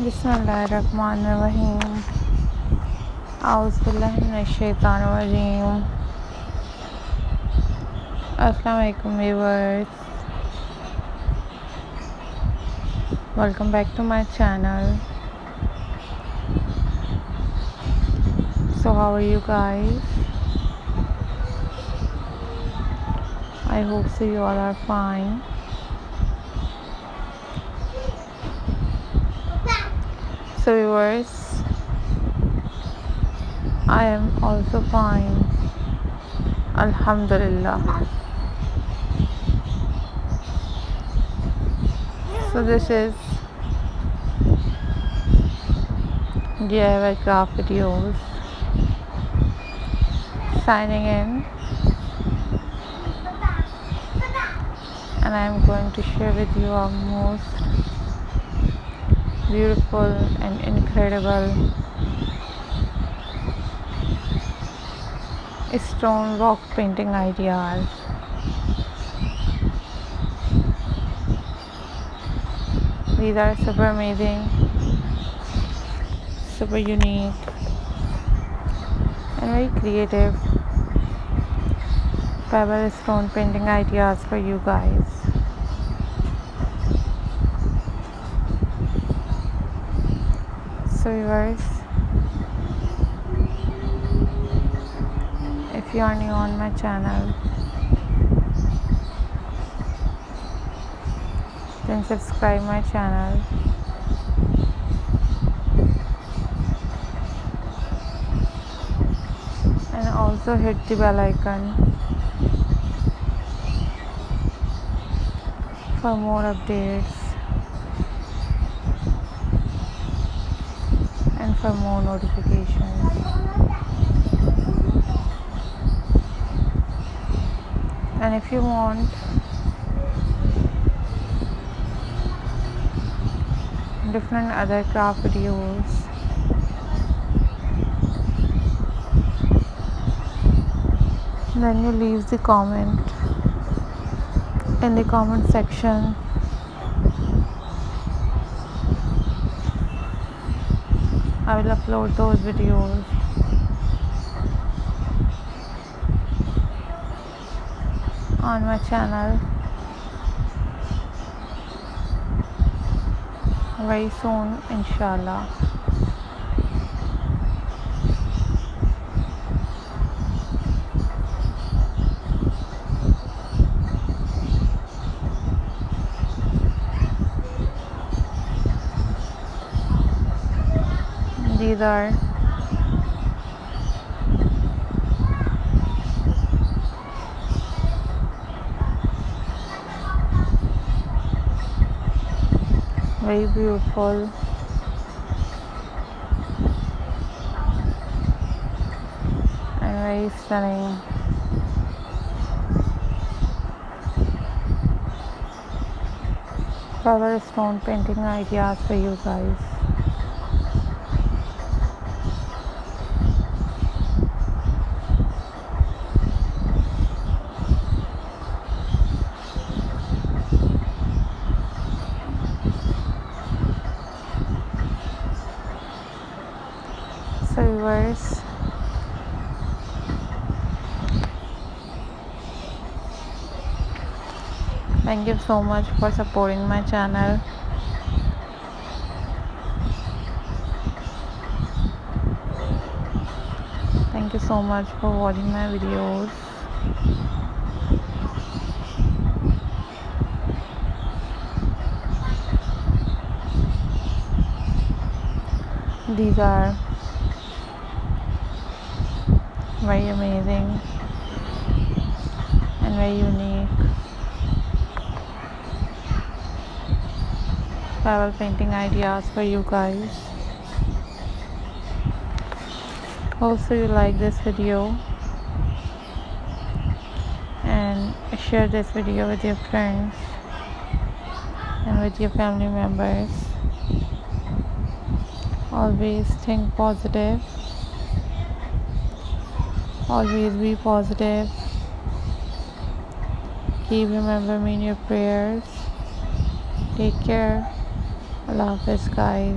बिस्मिल्लाहिर्रहमानिर्रहीम। औज़ुबिल्लाहि मिनश्शैतानिर्रजीम। अस्सलाम वालेकुम viewers. Welcome back to my channel. So how are you guys? I hope so you all are fine. So viewers, I am also fine, Alhamdulillah. So this is DIY craft videos signing in, and I am going to share with you our most beautiful and incredible stone rock painting ideas. These are super amazing, super unique, and very creative pebble stone painting ideas for you guys. So viewers, if you are new on my channel, then subscribe my channel and also hit the bell icon for more updates and for more notifications. And if you want different other craft videos, then you leave the comment in the comment section. I will upload those videos on my channel very soon, inshallah. These are very beautiful and very stunning pebble stone painting ideas for you guys. So viewers, thank you so much for supporting my channel. Thank you so much for watching my videos. These are very amazing and very unique pebble painting ideas for you guys. Also, you like this video and share this video with your friends and with your family members. Always think positive, always be positive. Keep remember me in your prayers. Take care. Allah Hafiz guys.